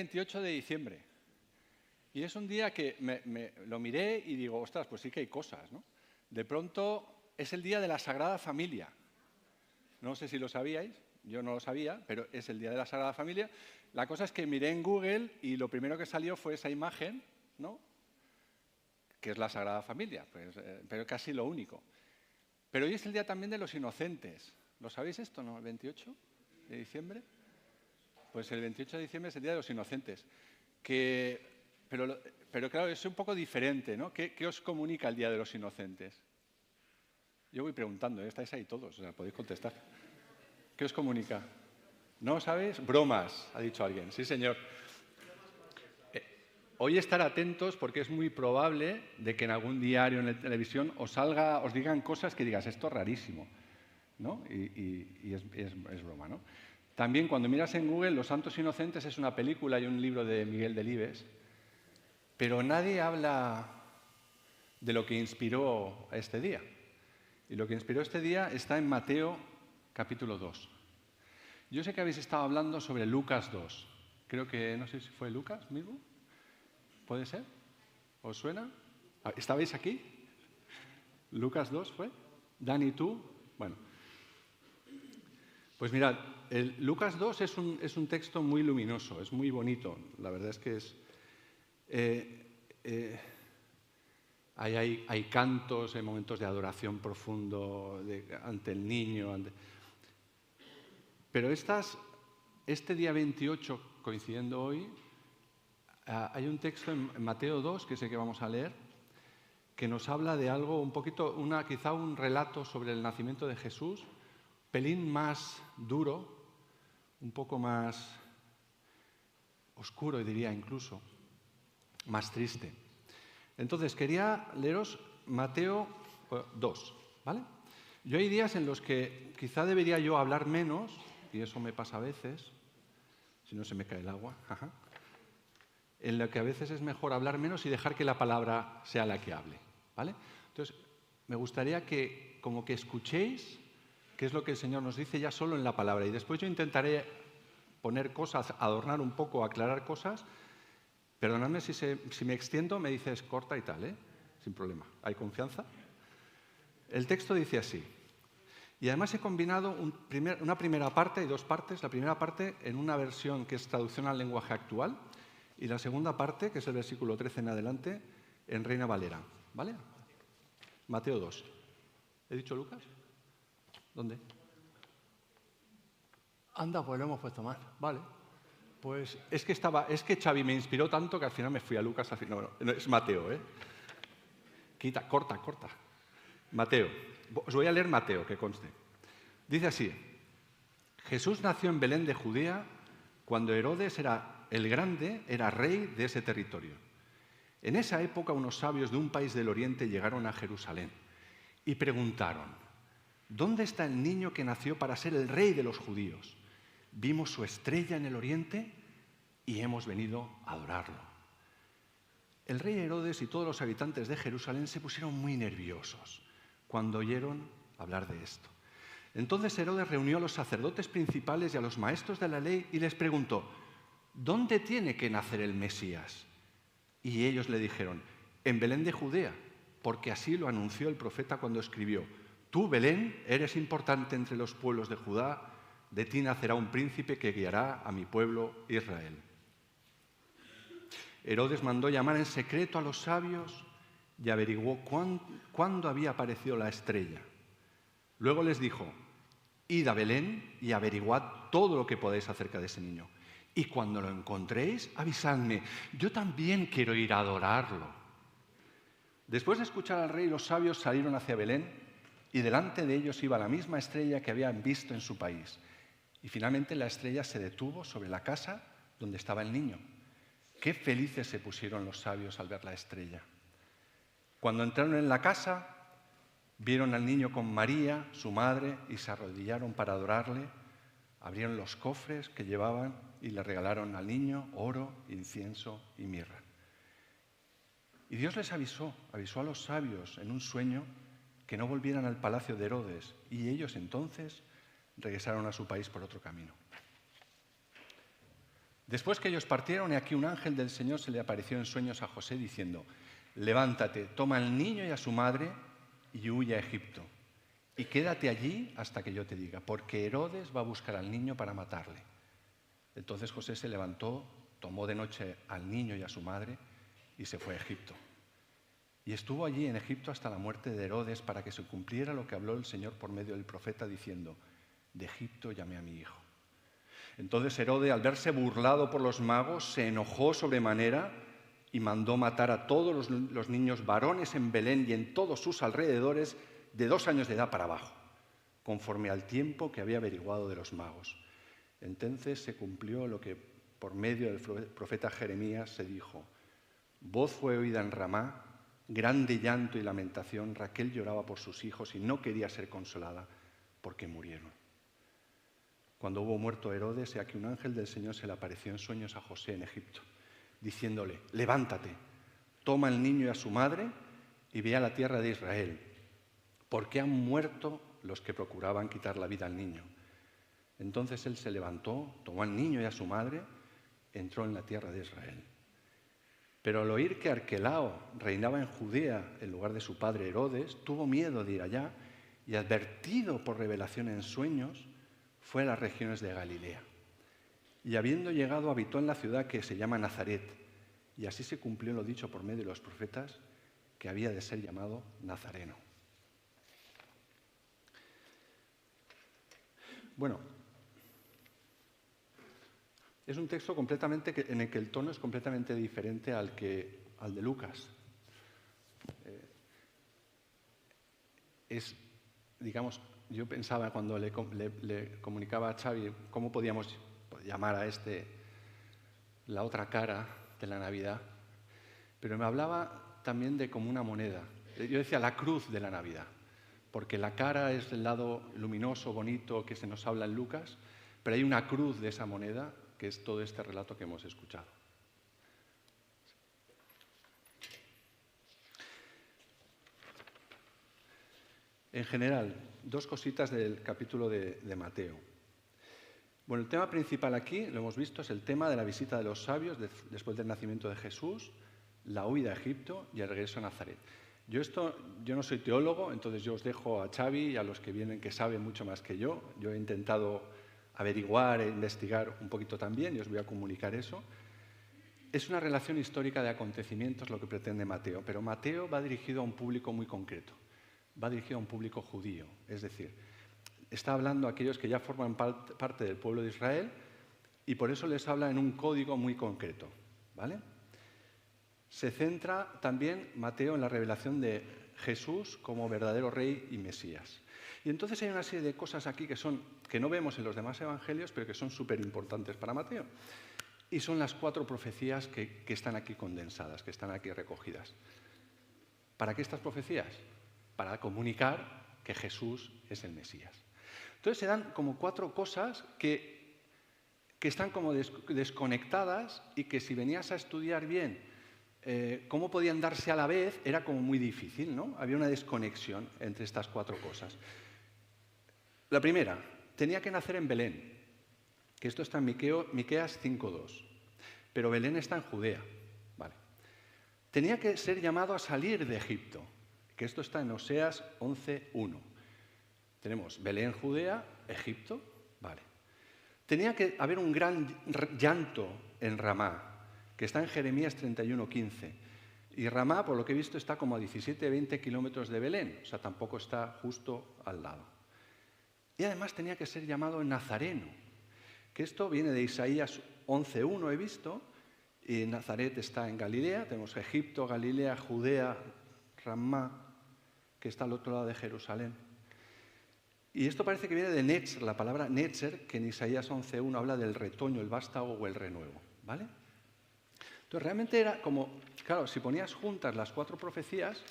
28 de diciembre. Y es un día que lo miré y digo, ostras, pues sí que hay cosas, ¿no? De pronto es el día de la Sagrada Familia. No sé si lo sabíais, yo no lo sabía, pero es el día de la Sagrada Familia. La cosa es que miré en Google y lo primero que salió fue esa imagen, ¿no? Que es la Sagrada Familia, pues, pero casi lo único. Pero hoy es el día también de los inocentes. ¿Lo sabéis esto, no? El 28 de diciembre. Pues el 28 de diciembre es el día de los inocentes. Pero claro, es un poco diferente, ¿no? ¿Qué os comunica el día de los inocentes? Yo voy preguntando, estáis ahí todos, o sea, podéis contestar. ¿Qué os comunica? ¿No sabéis? Bromas, ha dicho alguien. Sí, señor. Hoy estar atentos porque es muy probable de que en algún diario, en la televisión, os digan cosas que digas, esto es rarísimo, ¿no? Y es broma, ¿no? También cuando miras en Google, Los Santos Inocentes es una película y un libro de Miguel Delibes, pero nadie habla de lo que inspiró a este día. Y lo que inspiró este día está en Mateo capítulo 2. Yo sé que habéis estado hablando sobre Lucas 2. Creo que, no sé si fue Lucas mismo. ¿Puede ser? ¿Os suena? ¿Estabais aquí? ¿Lucas 2 fue? ¿Dani, tú? Bueno. Pues mirad, Lucas 2 es un texto muy luminoso, es muy bonito. La verdad es que es... Hay cantos, hay momentos de adoración profundo ante el niño. Pero este día 28, coincidiendo hoy, hay un texto en Mateo 2, que sé que vamos a leer, que nos habla de algo un poquito, quizá un relato sobre el nacimiento de Jesús, pelín más duro, un poco más oscuro, diría incluso, más triste. Entonces, quería leeros Mateo 2, ¿vale? Yo hay días en los que quizá debería yo hablar menos, y eso me pasa a veces, si no se me cae el agua, en lo que a veces es mejor hablar menos y dejar que la palabra sea la que hable, ¿vale? Entonces, me gustaría que como que escuchéis qué es lo que el Señor nos dice ya solo en la palabra, y después yo intentaré poner cosas, adornar un poco, aclarar cosas. Perdonadme si me extiendo, me dices corta y tal, ¿eh? Sin problema. ¿Hay confianza? El texto dice así. Y además he combinado una primera parte y dos partes. La primera parte en una versión que es traducción al lenguaje actual y la segunda parte, que es el versículo 13 en adelante, en Reina Valera. ¿Vale? Mateo 2. ¿He dicho Lucas? ¿Dónde? Anda, pues lo hemos puesto mal. Vale. Pues es que Xavi me inspiró tanto que al final me fui a Lucas. No, es Mateo, ¿eh? Corta. Mateo. Os voy a leer Mateo, que conste. Dice así. Jesús nació en Belén de Judea cuando Herodes el Grande era rey de ese territorio. En esa época unos sabios de un país del oriente llegaron a Jerusalén y preguntaron, ¿dónde está el niño que nació para ser el rey de los judíos? Vimos su estrella en el oriente y hemos venido a adorarlo. El rey Herodes y todos los habitantes de Jerusalén se pusieron muy nerviosos cuando oyeron hablar de esto. Entonces Herodes reunió a los sacerdotes principales y a los maestros de la ley y les preguntó, ¿dónde tiene que nacer el Mesías? Y ellos le dijeron, en Belén de Judea, porque así lo anunció el profeta cuando escribió, tú, Belén, eres importante entre los pueblos de Judá, de ti nacerá un príncipe que guiará a mi pueblo Israel. Herodes mandó llamar en secreto a los sabios y averiguó cuándo había aparecido la estrella. Luego les dijo, id a Belén y averiguad todo lo que podáis acerca de ese niño. Y cuando lo encontréis, avisadme, yo también quiero ir a adorarlo. Después de escuchar al rey, los sabios salieron hacia Belén y delante de ellos iba la misma estrella que habían visto en su país. Y finalmente la estrella se detuvo sobre la casa donde estaba el niño. Qué felices se pusieron los sabios al ver la estrella. Cuando entraron en la casa, vieron al niño con María, su madre, y se arrodillaron para adorarle. Abrieron los cofres que llevaban y le regalaron al niño oro, incienso y mirra. Y Dios les avisó a los sabios en un sueño que no volvieran al palacio de Herodes, y ellos entonces regresaron a su país por otro camino. Después que ellos partieron, he aquí un ángel del Señor se le apareció en sueños a José diciendo: levántate, toma al niño y a su madre y huye a Egipto. Y quédate allí hasta que yo te diga, porque Herodes va a buscar al niño para matarle. Entonces José se levantó, tomó de noche al niño y a su madre y se fue a Egipto. Y estuvo allí en Egipto hasta la muerte de Herodes, para que se cumpliera lo que habló el Señor por medio del profeta, diciendo: de Egipto llamé a mi hijo. Entonces Herodes, al verse burlado por los magos, se enojó sobremanera y mandó matar a todos los niños varones en Belén y en todos sus alrededores de 2 años de edad para abajo, conforme al tiempo que había averiguado de los magos. Entonces se cumplió lo que por medio del profeta Jeremías se dijo: voz fue oída en Ramá, grande llanto y lamentación, Raquel lloraba por sus hijos y no quería ser consolada porque murieron. Cuando hubo muerto Herodes, he aquí un ángel del Señor se le apareció en sueños a José en Egipto, diciéndole: levántate, toma al niño y a su madre y ve a la tierra de Israel, porque han muerto los que procuraban quitar la vida al niño. Entonces él se levantó, tomó al niño y a su madre, entró en la tierra de Israel. Pero al oír que Arquelao reinaba en Judea en lugar de su padre Herodes, tuvo miedo de ir allá y, advertido por revelación en sueños, fue a las regiones de Galilea. Y habiendo llegado, habitó en la ciudad que se llama Nazaret. Y así se cumplió lo dicho por medio de los profetas, que había de ser llamado Nazareno. Bueno, es un texto en el que el tono es completamente diferente al de Lucas. Digamos, yo pensaba cuando le comunicaba a Xavi cómo podíamos llamar a la otra cara de la Navidad, pero me hablaba también de como una moneda. Yo decía la cruz de la Navidad, porque la cara es el lado luminoso, bonito que se nos habla en Lucas, pero hay una cruz de esa moneda que es todo este relato que hemos escuchado. En general, 2 cositas del capítulo de Mateo. Bueno, el tema principal aquí, lo hemos visto, es el tema de la visita de los sabios después del nacimiento de Jesús, la huida a Egipto y el regreso a Nazaret. Yo no soy teólogo, entonces yo os dejo a Xavi y a los que vienen que saben mucho más que yo. Yo he intentado averiguar e investigar un poquito también y os voy a comunicar eso. Es una relación histórica de acontecimientos lo que pretende Mateo, pero Mateo va dirigido a un público muy concreto. Va dirigido a un público judío, es decir, está hablando a aquellos que ya forman parte del pueblo de Israel y por eso les habla en un código muy concreto, ¿vale? Se centra también Mateo en la revelación de Jesús como verdadero rey y Mesías. Y entonces hay una serie de cosas aquí que no vemos en los demás evangelios, pero que son súper importantes para Mateo. Y son las 4 profecías que están aquí condensadas, que están aquí recogidas. ¿Para qué estas profecías? Para comunicar que Jesús es el Mesías. Entonces se dan como 4 cosas que están como desconectadas y que si venías a estudiar bien cómo podían darse a la vez era como muy difícil, ¿no? Había una desconexión entre estas 4 cosas. La primera, tenía que nacer en Belén, que esto está en Miqueas 5:2, pero Belén está en Judea, ¿vale? Tenía que ser llamado a salir de Egipto, que esto está en Oseas 11:1. Tenemos Belén, Judea, Egipto, ¿vale? Tenía que haber un gran llanto en Ramá, que está en Jeremías 31:15. Y Ramá, por lo que he visto, está como a 17-20 kilómetros de Belén, o sea, tampoco está justo al lado. Y además tenía que ser llamado Nazareno, que esto viene de Isaías 11:1, he visto, y Nazaret está en Galilea, tenemos Egipto, Galilea, Judea, Ramá, que está al otro lado de Jerusalén. Y esto parece que viene de Netzer, la palabra Netzer, que en Isaías 11:1 habla del retoño, el vástago o el renuevo, ¿vale? Entonces realmente era como, claro, si ponías juntas las 4 profecías,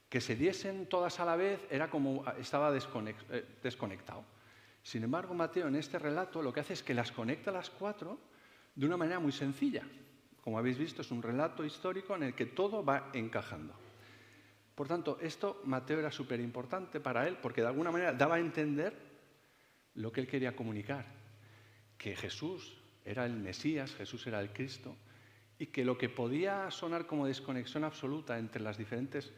que se diesen todas a la vez, era como estaba desconectado. Sin embargo, Mateo en este relato lo que hace es que las conecta las 4 de una manera muy sencilla. Como habéis visto, es un relato histórico en el que todo va encajando. Por tanto, esto Mateo era súper importante para él porque de alguna manera daba a entender lo que él quería comunicar, que Jesús era el Mesías, Jesús era el Cristo, y que lo que podía sonar como desconexión absoluta entre las diferentes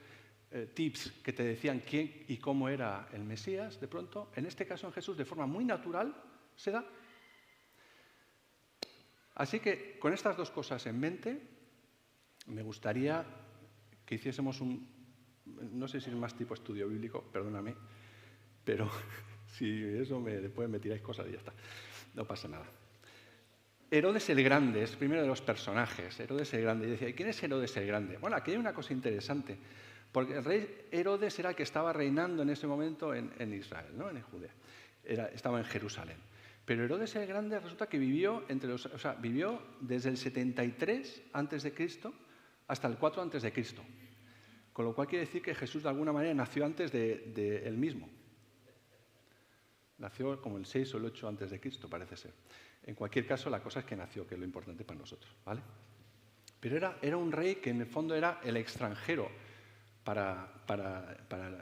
tips que te decían quién y cómo era el Mesías, de pronto, en este caso en Jesús, de forma muy natural, se da. Así que con estas dos cosas en mente, me gustaría que hiciésemos no sé si es más tipo estudio bíblico, perdóname, pero si eso después me tiráis cosas y ya está, no pasa nada. Herodes el Grande es el primero de los personajes, Herodes el Grande. Y decía, ¿y quién es Herodes el Grande? Bueno, aquí hay una cosa interesante, porque el rey Herodes era el que estaba reinando en ese momento en Israel, ¿no? En Judea. Estaba en Jerusalén. Pero Herodes el Grande resulta que vivió vivió desde el 73 a.C. hasta el 4 a.C. Con lo cual quiere decir que Jesús de alguna manera nació antes de él mismo. Nació como el 6 o el 8 a.C., parece ser. En cualquier caso, la cosa es que nació, que es lo importante para nosotros, ¿vale? Pero era un rey que en el fondo era el extranjero para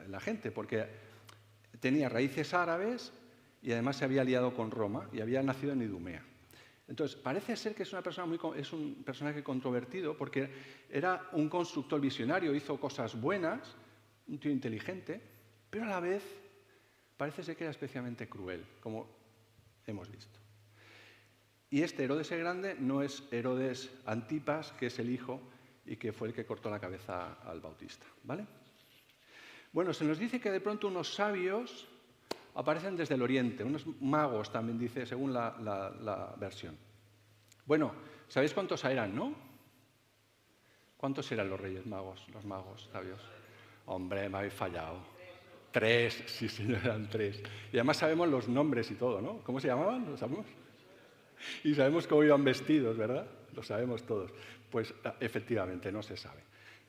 la gente, porque tenía raíces árabes y además se había aliado con Roma y había nacido en Idumea. Entonces, parece ser que es un personaje controvertido porque era un constructor visionario, hizo cosas buenas, un tío inteligente, pero a la vez parece ser que era especialmente cruel, como hemos visto. Y este Herodes el Grande no es Herodes Antipas, que es el hijo y que fue el que cortó la cabeza al Bautista, ¿vale? Bueno, se nos dice que de pronto unos sabios aparecen desde el oriente, unos magos también dice, según la versión. Bueno, ¿sabéis cuántos eran, no? ¿Cuántos eran los reyes magos, los magos sabios? Hombre, me habéis fallado. 3, sí, señor, eran 3. Y además sabemos los nombres y todo, ¿no? ¿Cómo se llamaban? ¿Lo sabemos? Y sabemos cómo iban vestidos, ¿verdad? Lo sabemos todos. Pues efectivamente, no se sabe.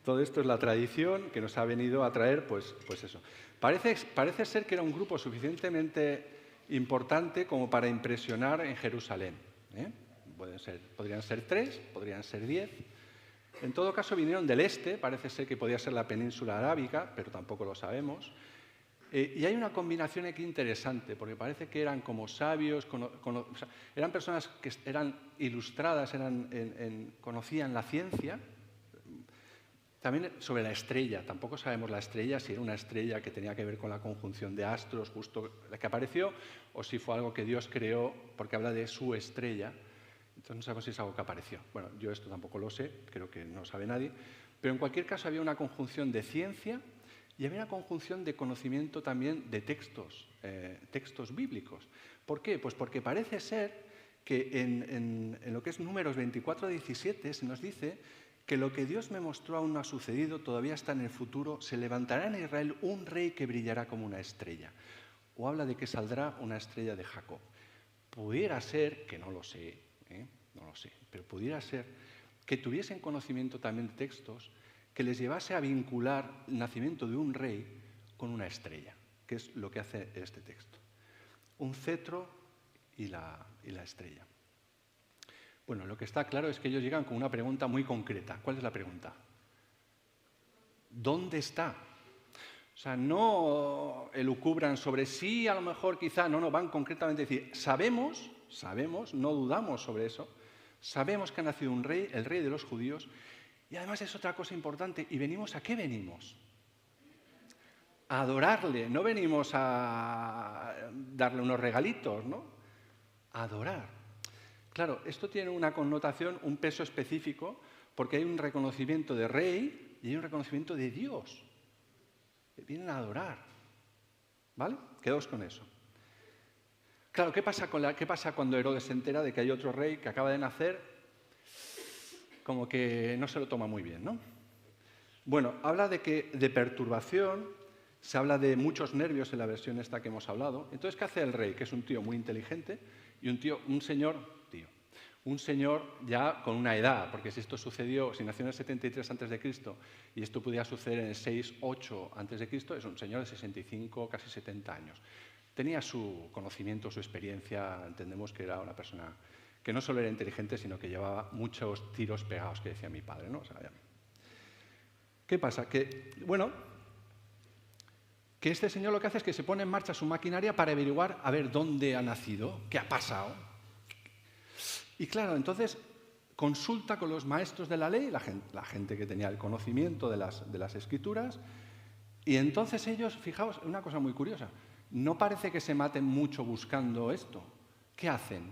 Todo esto es la tradición que nos ha venido a traer, pues eso. Parece ser que era un grupo suficientemente importante como para impresionar en Jerusalén. Podrían ser 3, podrían ser 10. En todo caso, vinieron del este, parece ser que podía ser la península arábiga, pero tampoco lo sabemos. Y hay una combinación aquí interesante, porque parece que eran como sabios, eran personas que eran ilustradas, conocían la ciencia. También sobre la estrella, tampoco sabemos la estrella, si era una estrella que tenía que ver con la conjunción de astros, justo la que apareció, o si fue algo que Dios creó, porque habla de su estrella. Entonces no sabemos si es algo que apareció. Bueno, yo esto tampoco lo sé, creo que no sabe nadie, pero en cualquier caso había una conjunción de ciencia y había una conjunción de conocimiento también de textos bíblicos. ¿Por qué? Pues porque parece ser que en lo que es Números 24-17 se nos dice que lo que Dios me mostró aún no ha sucedido, todavía está en el futuro, se levantará en Israel un rey que brillará como una estrella. O habla de que saldrá una estrella de Jacob. Pudiera ser, que no lo sé, pero pudiera ser que tuviesen conocimiento también de textos que les llevase a vincular el nacimiento de un rey con una estrella, que es lo que hace este texto. Un cetro y la estrella. Bueno, lo que está claro es que ellos llegan con una pregunta muy concreta. ¿Cuál es la pregunta? ¿Dónde está? O sea, no elucubran sobre sí, a lo mejor, quizá, no, van concretamente a decir, sabemos, no dudamos sobre eso, sabemos que ha nacido un rey, el rey de los judíos, y además es otra cosa importante, ¿y venimos a qué venimos? A adorarle, no venimos a darle unos regalitos, ¿no? A adorar. Claro, esto tiene una connotación, un peso específico, porque hay un reconocimiento de rey y hay un reconocimiento de Dios. Vienen a adorar. ¿Vale? Quedaos con eso. Claro, ¿qué pasa cuando Herodes se entera de que hay otro rey que acaba de nacer? Como que no se lo toma muy bien, ¿no? Bueno, habla de perturbación, se habla de muchos nervios en la versión esta que hemos hablado. Entonces, ¿qué hace el rey? Que es un tío muy inteligente y un señor ya con una edad, porque si esto sucedió, si nació en el 73 a.C. y esto pudiera suceder en el 6-8 a.C., es un señor de 65, casi 70 años. Tenía su conocimiento, su experiencia, entendemos que era una persona que no solo era inteligente, sino que llevaba muchos tiros pegados, que decía mi padre, ¿no? O sea, ¿qué pasa? Que este señor lo que hace es que se pone en marcha su maquinaria para averiguar a ver dónde ha nacido, qué ha pasado. Y claro, entonces consulta con los maestros de la ley, la gente que tenía el conocimiento de las Escrituras, y entonces ellos, fijaos, una cosa muy curiosa, no parece que se maten mucho buscando esto. ¿Qué hacen?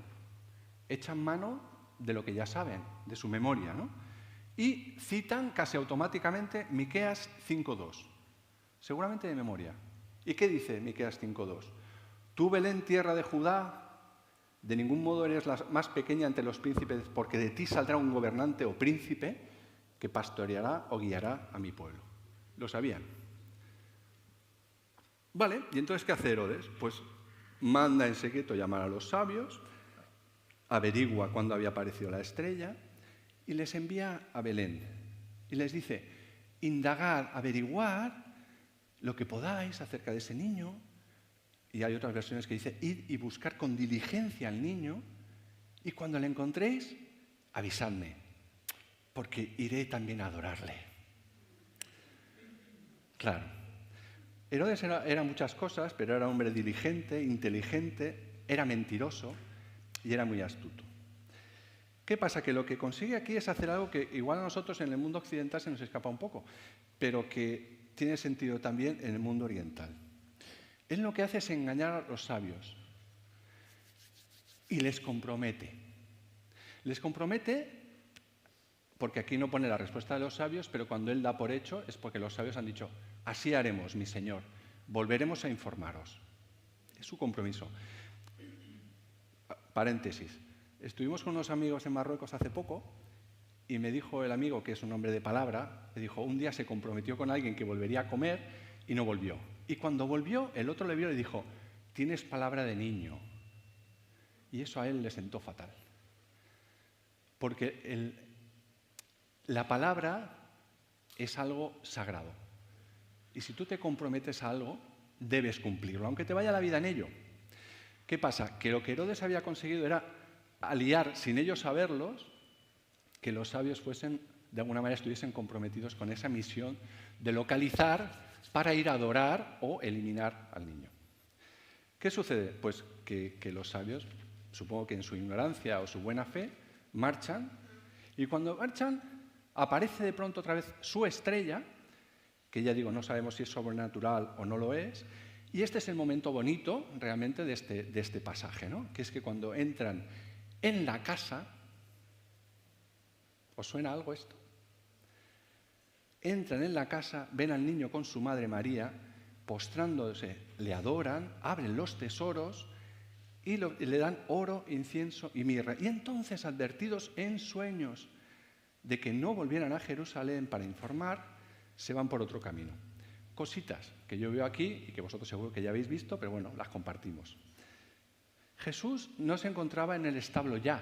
Echan mano de lo que ya saben, de su memoria, ¿no? Y citan casi automáticamente Miqueas 5:2, seguramente de memoria. ¿Y qué dice Miqueas 5:2? Tú, Belén, tierra de Judá, de ningún modo eres la más pequeña entre los príncipes, porque de ti saldrá un gobernante o príncipe que pastoreará o guiará a mi pueblo. Lo sabían. Vale, ¿y entonces qué hace Herodes? Pues manda en secreto llamar a los sabios, averigua cuándo había aparecido la estrella y les envía a Belén. Y les dice, indagad, averiguar lo que podáis acerca de ese niño. Y hay otras versiones que dice, id y buscar con diligencia al niño y cuando le encontréis, avisadme, porque iré también a adorarle. Claro, Herodes era muchas cosas, pero era hombre diligente, inteligente, era mentiroso y era muy astuto. ¿Qué pasa? Que lo que consigue aquí es hacer algo que igual a nosotros en el mundo occidental se nos escapa un poco, pero que tiene sentido también en el mundo oriental. Él lo que hace es engañar a los sabios y les compromete. Les compromete porque aquí no pone la respuesta de los sabios, pero cuando él da por hecho es porque los sabios han dicho, así haremos, mi señor, volveremos a informaros. Es su compromiso. Paréntesis. Estuvimos con unos amigos en Marruecos hace poco y me dijo el amigo, que es un hombre de palabra, me dijo, un día se comprometió con alguien que volvería a comer y no volvió. Y cuando volvió, el otro le vio y le dijo, tienes palabra de niño. Y eso a él le sentó fatal. Porque la palabra es algo sagrado. Y si tú te comprometes a algo, debes cumplirlo, aunque te vaya la vida en ello. ¿Qué pasa? Que lo que Herodes había conseguido era aliar, sin ellos saberlos, que los sabios fuesen, de alguna manera, estuviesen comprometidos con esa misión de localizar para ir a adorar o eliminar al niño. ¿Qué sucede? Pues que los sabios, supongo que en su ignorancia o su buena fe, marchan y cuando marchan aparece de pronto otra vez su estrella, que ya digo, no sabemos si es sobrenatural o no lo es, y este es el momento bonito realmente de este pasaje, ¿no? Que es que cuando entran en la casa, ¿os suena algo esto? Entran en la casa, ven al niño con su madre María, postrándose, le adoran, abren los tesoros y le dan oro, incienso y mirra. Y entonces, advertidos en sueños de que no volvieran a Jerusalén para informar, se van por otro camino. Cositas que yo veo aquí y que vosotros seguro que ya habéis visto, pero bueno, las compartimos. Jesús no se encontraba en el establo ya.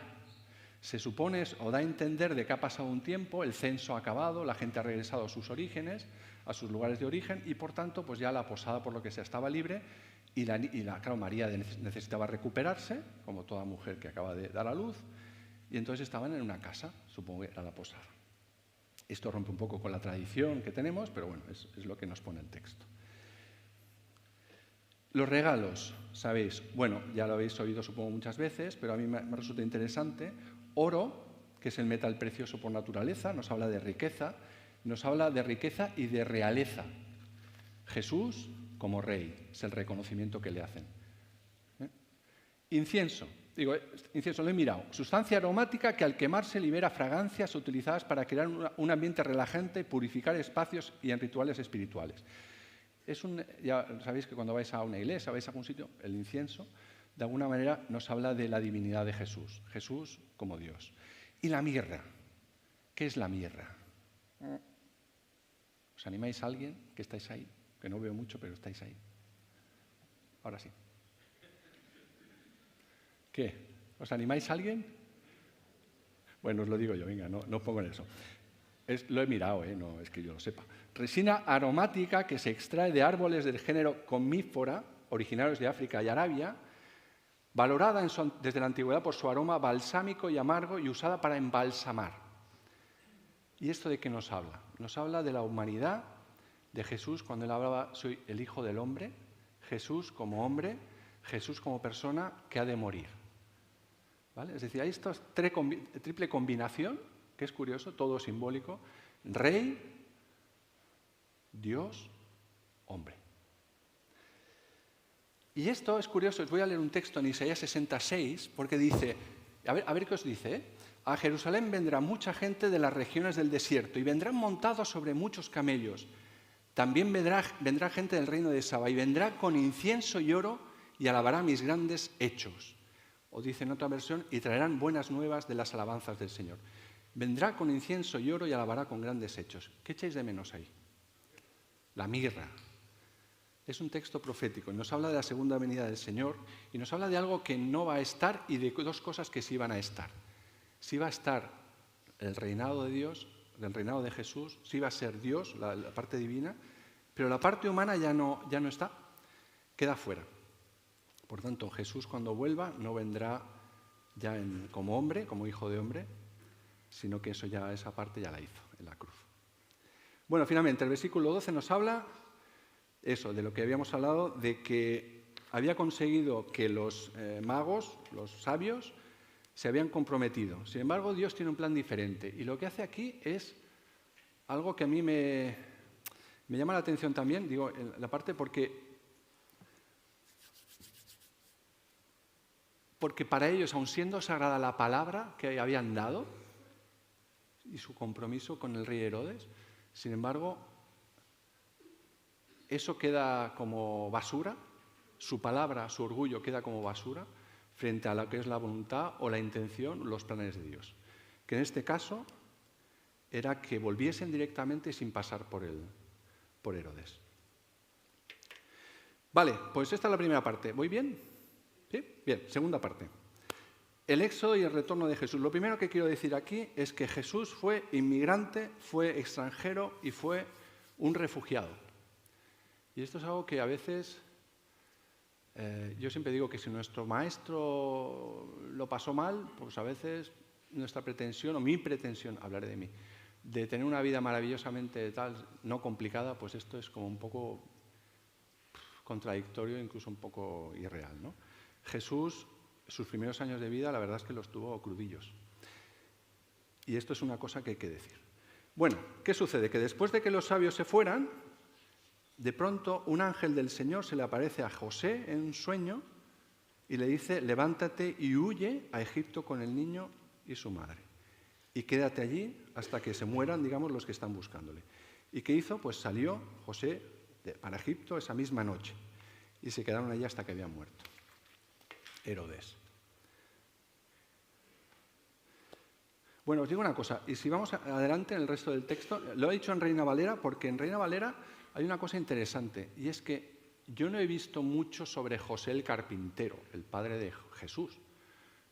Se supone o da a entender de que ha pasado un tiempo, el censo ha acabado, la gente ha regresado a sus orígenes, a sus lugares de origen, y por tanto, pues ya la posada, por lo que sea, estaba libre, claro, María necesitaba recuperarse, como toda mujer que acaba de dar a luz, y entonces estaban en una casa, supongo que era la posada. Esto rompe un poco con la tradición que tenemos, pero bueno, es lo que nos pone el texto. Los regalos, sabéis, bueno, ya lo habéis oído supongo muchas veces, pero a mí me resulta interesante. Oro, que es el metal precioso por naturaleza, nos habla de riqueza y de realeza. Jesús como rey, es el reconocimiento que le hacen. Incienso, incienso lo he mirado, sustancia aromática que al quemarse libera fragancias utilizadas para crear un ambiente relajante, purificar espacios y en rituales espirituales. Ya sabéis que cuando vais a una iglesia, vais a algún sitio, el incienso, de alguna manera nos habla de la divinidad de Jesús. Jesús como Dios. Y la mirra. ¿Qué es la mirra? ¿Os animáis a alguien que estáis ahí? Que no veo mucho, pero estáis ahí. Ahora sí. ¿Qué? ¿Os animáis a alguien? Bueno, os lo digo yo, venga, no os pongo en eso. Lo he mirado, no es que yo lo sepa. Resina aromática que se extrae de árboles del género comífora, originarios de África y Arabia, valorada desde la antigüedad por su aroma balsámico y amargo y usada para embalsamar. ¿Y esto de qué nos habla? Nos habla de la humanidad de Jesús cuando él hablaba, soy el Hijo del Hombre, Jesús como hombre, Jesús como persona que ha de morir. ¿vale? Es decir, hay esta triple combinación, que es curioso, todo simbólico: Rey, Dios, hombre. Y esto es curioso. Os voy a leer un texto en Isaías 66, porque dice, a ver qué os dice, ¿eh? A Jerusalén vendrá mucha gente de las regiones del desierto y vendrán montados sobre muchos camellos. También vendrá gente del reino de Saba y vendrá con incienso y oro y alabará mis grandes hechos. O dice en otra versión, y traerán buenas nuevas de las alabanzas del Señor. Vendrá con incienso y oro y alabará con grandes hechos. ¿Qué echáis de menos ahí? La mirra. Es un texto profético y nos habla de la segunda venida del Señor y nos habla de algo que no va a estar y de dos cosas que sí van a estar. Sí va a estar el reinado de Dios, el reinado de Jesús, sí va a ser Dios, la parte divina, pero la parte humana ya no está, queda fuera. Por tanto, Jesús cuando vuelva no vendrá ya como hombre, como hijo de hombre, sino que esa parte ya la hizo en la cruz. Bueno, finalmente, el versículo 12 nos habla de lo que habíamos hablado, de que había conseguido que los magos, los sabios, se habían comprometido. Sin embargo, Dios tiene un plan diferente. Y lo que hace aquí es algo que a mí me llama la atención también, digo, en la parte porque para ellos, aun siendo sagrada la palabra que habían dado y su compromiso con el rey Herodes, sin embargo, eso queda como basura, su palabra, su orgullo queda como basura frente a lo que es la voluntad o la intención, los planes de Dios. Que en este caso era que volviesen directamente sin pasar por Herodes. Vale, pues esta es la primera parte. ¿Voy bien? ¿Sí? Bien, segunda parte. El éxodo y el retorno de Jesús. Lo primero que quiero decir aquí es que Jesús fue inmigrante, fue extranjero y fue un refugiado. Y esto es algo que a veces, yo siempre digo que si nuestro maestro lo pasó mal, pues a veces nuestra pretensión, o mi pretensión, hablaré de mí, de tener una vida maravillosamente no complicada, pues esto es como un poco contradictorio, incluso un poco irreal, ¿no? Jesús, sus primeros años de vida, la verdad es que los tuvo crudillos. Y esto es una cosa que hay que decir. Bueno, ¿qué sucede? Que después de que los sabios se fueran, de pronto un ángel del Señor se le aparece a José en un sueño y le dice: levántate y huye a Egipto con el niño y su madre. Y quédate allí hasta que se mueran, digamos, los que están buscándole. ¿Y qué hizo? Pues salió José para Egipto esa misma noche. Y se quedaron allí hasta que habían muerto Herodes. Bueno, os digo una cosa, y si vamos adelante en el resto del texto, lo he dicho en Reina Valera, porque en Reina Valera hay una cosa interesante, y es que yo no he visto mucho sobre José el carpintero, el padre de Jesús.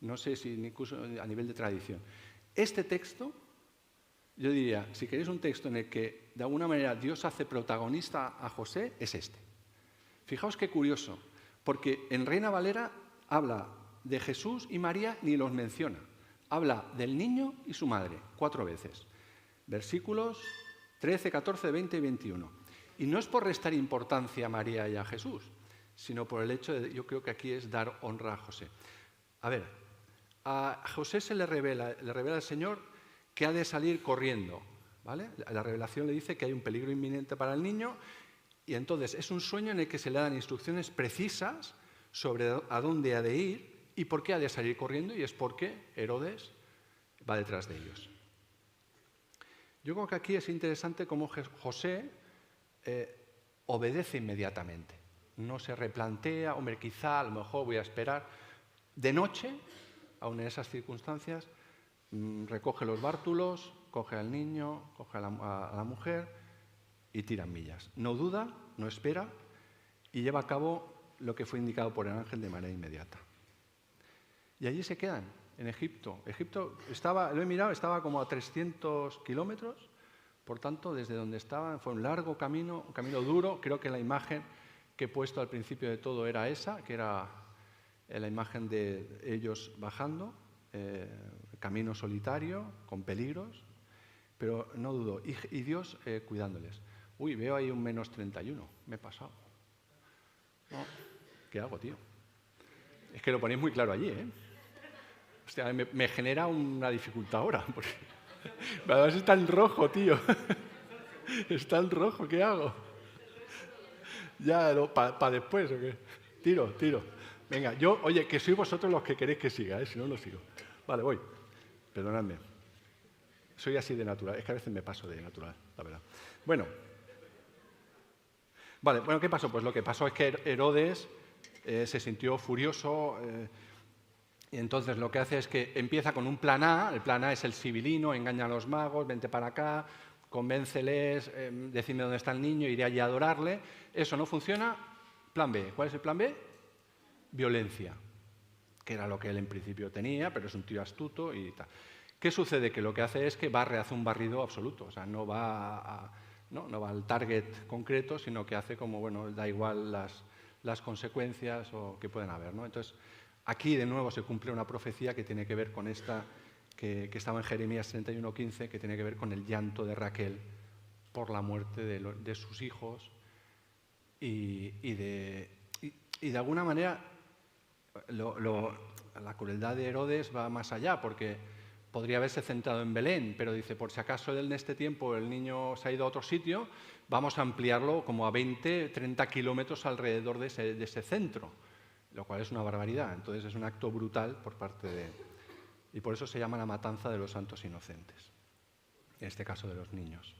No sé si incluso a nivel de tradición. Este texto, yo diría, si queréis un texto en el que de alguna manera Dios hace protagonista a José, es este. Fijaos qué curioso, porque en Reina Valera habla de Jesús y María, ni los menciona. Habla del niño y su madre, 4 veces. Versículos 13, 14, 20 y 21. Y no es por restar importancia a María y a Jesús, sino por el hecho de, yo creo que aquí es dar honra a José. A ver, a José se le revela el Señor que ha de salir corriendo, ¿vale? La revelación le dice que hay un peligro inminente para el niño y entonces es un sueño en el que se le dan instrucciones precisas sobre a dónde ha de ir y por qué ha de salir corriendo, y es porque Herodes va detrás de ellos. Yo creo que aquí es interesante cómo José obedece inmediatamente. No se replantea, hombre, quizá, a lo mejor voy a esperar. De noche, aun en esas circunstancias, recoge los bártulos, coge al niño, coge a la mujer y tiran millas. No duda, no espera y lleva a cabo lo que fue indicado por el ángel de manera inmediata. Y allí se quedan, en Egipto. Egipto estaba, lo he mirado, estaba como a 300 kilómetros, por tanto, desde donde estaban fue un largo camino, un camino duro. Creo que la imagen que he puesto al principio de todo era esa, que era la imagen de ellos bajando, camino solitario, con peligros, pero no dudo. Y Dios cuidándoles. Uy, veo ahí un -31, me he pasado. No, ¿qué hago, tío? Es que lo ponéis muy claro allí, ¿eh? Hostia, me genera una dificultad ahora. Porque además está en rojo, tío. Está en rojo, ¿qué hago? Ya, ¿para después o qué? Tiro. Venga, oye, que sois vosotros los que queréis que siga, si no, no sigo. Vale, voy. Perdonadme. Soy así de natural. Es que a veces me paso de natural, la verdad. Bueno. Vale, bueno, ¿qué pasó? Pues lo que pasó es que Herodes se sintió furioso y entonces lo que hace es que empieza con un plan A. El plan A es el sibilino, engaña a los magos, vente para acá, convénceles, decidme dónde está el niño, iré allí a adorarle. Eso no funciona. Plan B. ¿Cuál es el plan B? Violencia, que era lo que él en principio tenía, pero es un tío astuto y tal. ¿Qué sucede? Que lo que hace es que hace un barrido absoluto, o sea, no va al target concreto, sino que hace como, bueno, da igual las consecuencias o que pueden haber, ¿no? Entonces, aquí de nuevo se cumple una profecía que tiene que ver con esta, que estaba en Jeremías 31:15, que tiene que ver con el llanto de Raquel por la muerte de sus hijos y de alguna manera la crueldad de Herodes va más allá, porque podría haberse centrado en Belén, pero dice, por si acaso en este tiempo el niño se ha ido a otro sitio, vamos a ampliarlo como a 20, 30 kilómetros alrededor de ese centro, lo cual es una barbaridad. Entonces es un acto brutal por parte de... Y por eso se llama la matanza de los santos inocentes, en este caso de los niños.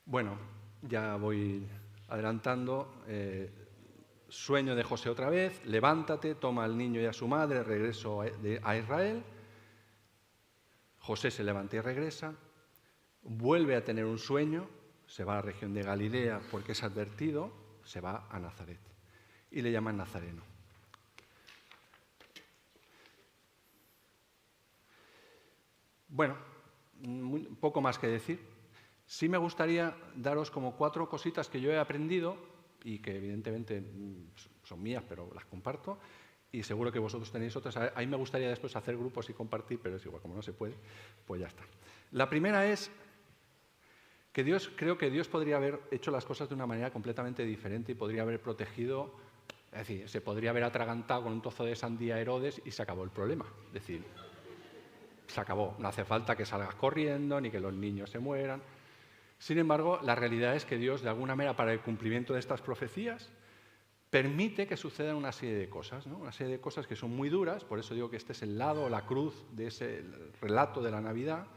Bueno, ya voy adelantando. Sueño de José otra vez, levántate, toma al niño y a su madre, regreso a Israel. José se levanta y regresa, vuelve a tener un sueño, se va a la región de Galilea porque es advertido, se va a Nazaret y le llaman Nazareno. Bueno, poco más que decir. Sí me gustaría daros como 4 cositas que yo he aprendido y que evidentemente son mías, pero las comparto, y seguro que vosotros tenéis otras. A mí me gustaría después hacer grupos y compartir, pero es igual, como no se puede, pues ya está. La primera es que creo que Dios podría haber hecho las cosas de una manera completamente diferente y podría haber protegido, es decir, se podría haber atragantado con un trozo de sandía a Herodes y se acabó el problema. Es decir, se acabó, no hace falta que salgas corriendo ni que los niños se mueran. Sin embargo, la realidad es que Dios, de alguna manera, para el cumplimiento de estas profecías, permite que sucedan una serie de cosas, ¿no? Una serie de cosas que son muy duras, por eso digo que este es el lado, la cruz de ese relato de la Navidad,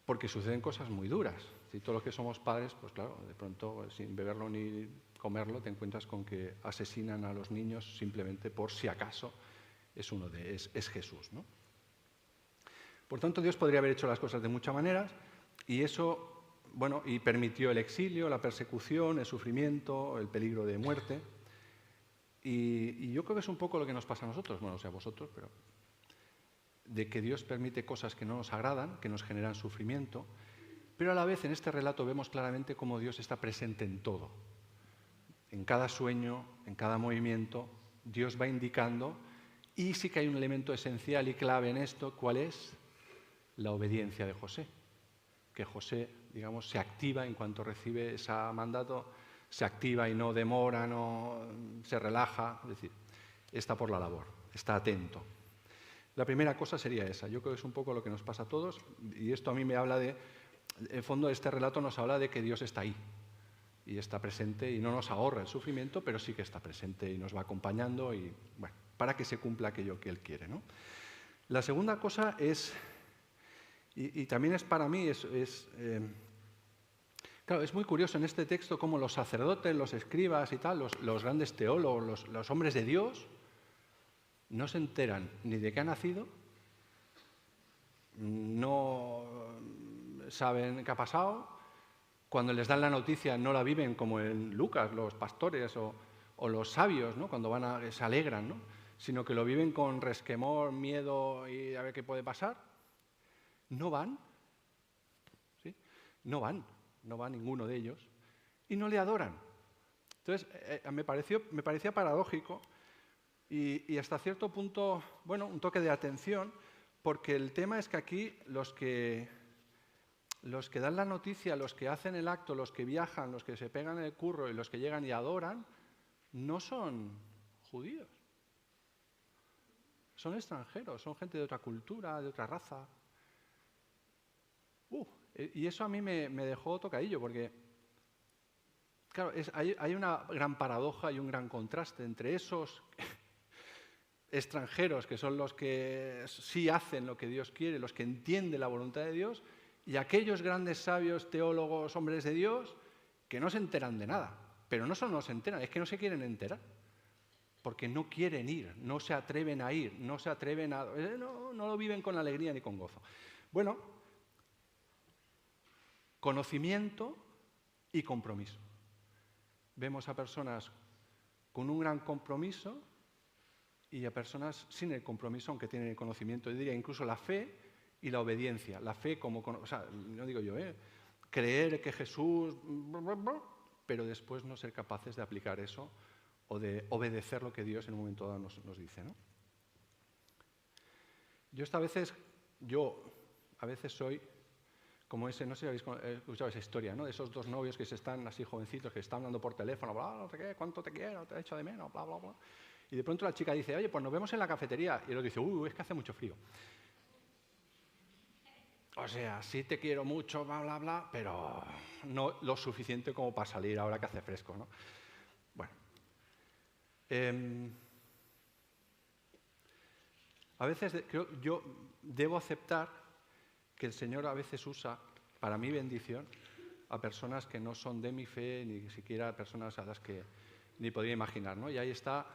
porque suceden cosas muy duras. Si todos los que somos padres, pues claro, de pronto, sin beberlo ni comerlo, te encuentras con que asesinan a los niños simplemente por si acaso es Jesús, ¿no? Por tanto, Dios podría haber hecho las cosas de muchas maneras, y eso... Bueno, y permitió el exilio, la persecución, el sufrimiento, el peligro de muerte. Y yo creo que es un poco lo que nos pasa a nosotros, bueno, o sea, a vosotros, pero de que Dios permite cosas que no nos agradan, que nos generan sufrimiento, pero a la vez en este relato vemos claramente cómo Dios está presente en todo. En cada sueño, en cada movimiento, Dios va indicando, y sí que hay un elemento esencial y clave en esto, ¿cuál es? La obediencia de José. Que José, digamos, se activa en cuanto recibe ese mandato, se activa y no demora, no se relaja, es decir, está por la labor, está atento. La primera cosa sería esa. Yo creo que es un poco lo que nos pasa a todos, y esto a mí me habla de, en fondo este relato nos habla de que Dios está ahí, y está presente, y no nos ahorra el sufrimiento, pero sí que está presente y nos va acompañando, y bueno, para que se cumpla aquello que Él quiere, ¿no? La segunda cosa es... Y también es para mí, claro, es muy curioso en este texto cómo los sacerdotes, los escribas y tal, los grandes teólogos, los hombres de Dios, no se enteran ni de qué ha nacido, no saben qué ha pasado, cuando les dan la noticia no la viven como en Lucas, los pastores o los sabios, ¿no? Cuando se alegran, ¿no? Sino que lo viven con resquemor, miedo y a ver qué puede pasar. No van, ¿sí? No va ninguno de ellos y no le adoran. Entonces, me parecía paradójico y hasta cierto punto, bueno, un toque de atención, porque el tema es que aquí los que dan la noticia, los que hacen el acto, los que viajan, los que se pegan el curro y los que llegan y adoran, no son judíos. son extranjeros, son gente de otra cultura, de otra raza. Y eso a mí me dejó tocadillo, porque, claro, hay una gran paradoja y un gran contraste entre esos extranjeros, que son los que sí hacen lo que Dios quiere, los que entienden la voluntad de Dios, y aquellos grandes sabios, teólogos, hombres de Dios, que no se enteran de nada. Pero no solo no se enteran, es que no se quieren enterar. Porque no quieren ir, no se atreven a ir, no se atreven a... No lo viven con alegría ni con gozo. Bueno, conocimiento y compromiso. Vemos a personas con un gran compromiso y a personas sin el compromiso, aunque tienen el conocimiento. Yo diría incluso la fe y la obediencia. La fe como... O sea, no digo yo, creer que Jesús... pero después no ser capaces de aplicar eso o de obedecer lo que Dios en un momento dado nos dice, ¿no? Yo a veces soy como ese, no sé si habéis escuchado esa historia, ¿no? De esos dos novios que se están así jovencitos, que están hablando por teléfono, bla, no sé qué, cuánto te quiero, te he hecho de menos, bla, bla, bla. Y de pronto la chica dice, oye, pues nos vemos en la cafetería. Y el otro dice, es que hace mucho frío. O sea, sí te quiero mucho, bla, bla, bla, pero no lo suficiente como para salir ahora que hace fresco, ¿no? Bueno. A veces yo debo aceptar que el Señor a veces usa, para mi bendición, a personas que no son de mi fe, ni siquiera personas a las que ni podría imaginar, ¿no? Y ahí está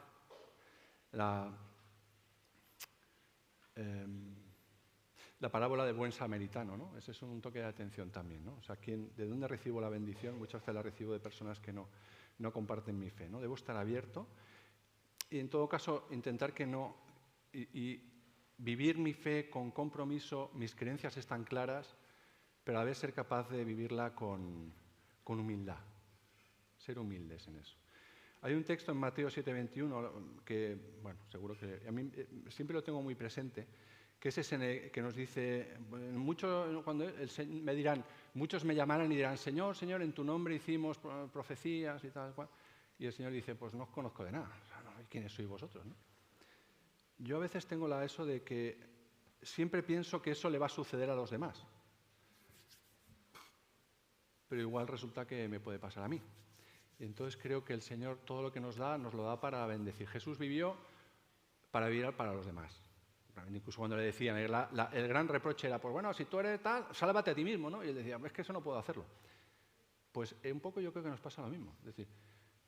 la parábola del buen samaritano, ¿no? Ese es un toque de atención también, ¿no? O sea, ¿de dónde recibo la bendición? Muchas veces la recibo de personas que no comparten mi fe, ¿no? Debo estar abierto y, en todo caso, intentar que no... Y vivir mi fe con compromiso, mis creencias están claras, pero a la vez ser capaz de vivirla con humildad. Ser humildes en eso. Hay un texto en Mateo 7:21 que, bueno, seguro que a mí siempre lo tengo muy presente, que es ese que nos dice, me dirán, muchos me llamarán y dirán, Señor, Señor, en tu nombre hicimos profecías y tal cual. Y el Señor dice, pues no os conozco de nada. O sea, ¿quiénes sois vosotros, no? Yo a veces tengo eso de que siempre pienso que eso le va a suceder a los demás. Pero igual resulta que me puede pasar a mí. Y entonces creo que el Señor todo lo que nos lo da para bendecir. Jesús vivió para vivir para los demás. Incluso cuando le decían, el gran reproche era, pues bueno, si tú eres tal, sálvate a ti mismo, ¿no? Y él decía, es que eso no puedo hacerlo. Pues un poco yo creo que nos pasa lo mismo. Es decir,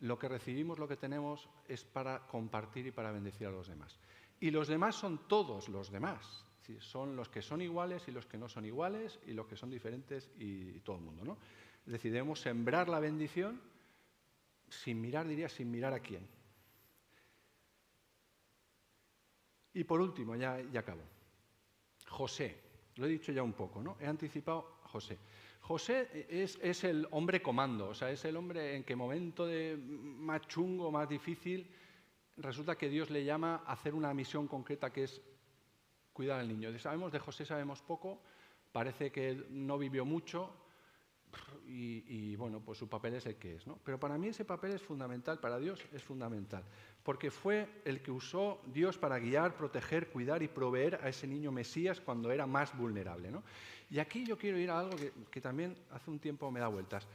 lo que recibimos, lo que tenemos, es para compartir y para bendecir a los demás. Y los demás son todos los demás. ¿Sí? Son los que son iguales y los que no son iguales y los que son diferentes y todo el mundo, ¿no? Es decir, debemos sembrar la bendición sin mirar a quién. Y por último, ya acabo. José, lo he dicho ya un poco, ¿no? He anticipado a José. José es el hombre comando, o sea, es el hombre en que momento más chungo, más difícil, resulta que Dios le llama a hacer una misión concreta que es cuidar al niño. De José sabemos poco, parece que él no vivió mucho y bueno, pues su papel es el que es, ¿no? Pero para mí ese papel es fundamental, para Dios es fundamental, porque fue el que usó Dios para guiar, proteger, cuidar y proveer a ese niño Mesías cuando era más vulnerable, ¿no? Y aquí yo quiero ir a algo que también hace un tiempo me da vueltas.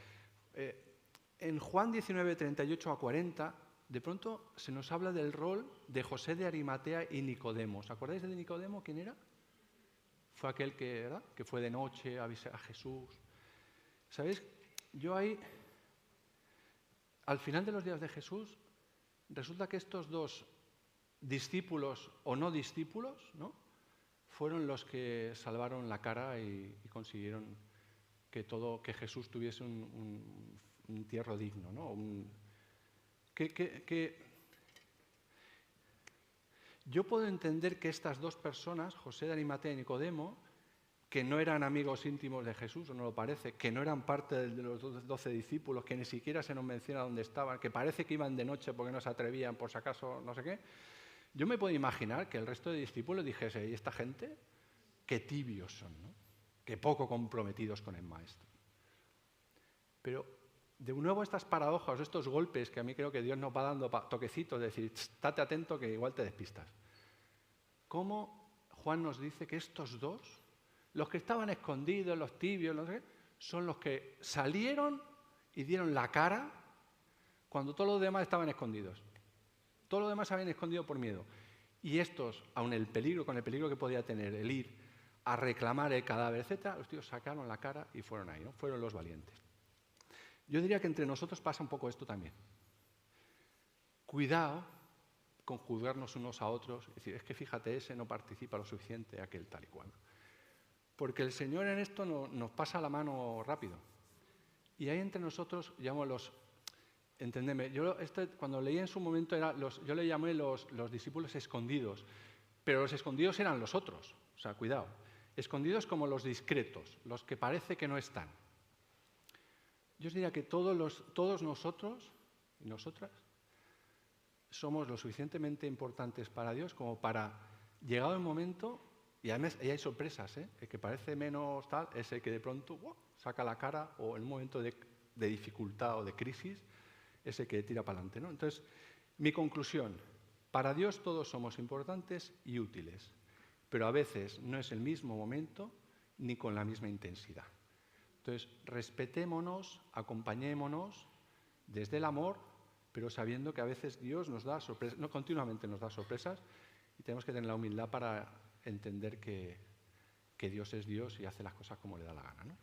En Juan 19, 38 a 40, de pronto se nos habla del rol de José de Arimatea y Nicodemo. ¿Os acordáis de Nicodemo? ¿Quién era? Fue aquel que fue de noche a avisar a Jesús. ¿Sabéis? Yo ahí, al final de los días de Jesús, resulta que estos dos discípulos o no discípulos, ¿no?, fueron los que salvaron la cara y consiguieron que Jesús tuviese un entierro digno, ¿no? Yo puedo entender que estas dos personas, José de Arimatea y Nicodemo, que no eran amigos íntimos de Jesús, o no lo parece, que no eran parte de los 12 discípulos, que ni siquiera se nos menciona dónde estaban, que parece que iban de noche porque no se atrevían, por si acaso, no sé qué. Yo me puedo imaginar que el resto de discípulos dijese, ¿y esta gente? Qué tibios son, ¿no? Qué poco comprometidos con el Maestro. Pero, de nuevo, estas paradojas, estos golpes que a mí creo que Dios nos va dando toquecitos, de decir, estate atento que igual te despistas. cómo Juan nos dice que estos dos, los que estaban escondidos, los tibios, no sé qué, son los que salieron y dieron la cara cuando todos los demás estaban escondidos. Todos los demás se habían escondido por miedo. Y estos, aun con el peligro que podía tener el ir a reclamar el cadáver, etc., los tíos sacaron la cara y fueron ahí, ¿no? Fueron los valientes. Yo diría que entre nosotros pasa un poco esto también. Cuidado con juzgarnos unos a otros y decir, es que fíjate, ese no participa lo suficiente, aquel tal y cual. Porque el Señor en esto nos pasa la mano rápido. Y ahí entre nosotros, llamo los... Entendeme, yo cuando leí en su momento, yo le llamé los discípulos escondidos, pero los escondidos eran los otros, o sea, cuidado. Escondidos como los discretos, los que parece que no están. Yo os diría que todos nosotros y nosotras somos lo suficientemente importantes para Dios como para, llegado el momento, y además ahí hay sorpresas, el que parece menos tal es el que de pronto saca la cara, o en un momento de dificultad o de crisis es el que tira para adelante, ¿no? Entonces, mi conclusión, para Dios todos somos importantes y útiles, pero a veces no es el mismo momento ni con la misma intensidad. Entonces, respetémonos, acompañémonos desde el amor, pero sabiendo que a veces Dios nos da sorpresas, no continuamente nos da sorpresas, y tenemos que tener la humildad para entender que Dios es Dios y hace las cosas como le da la gana, ¿no?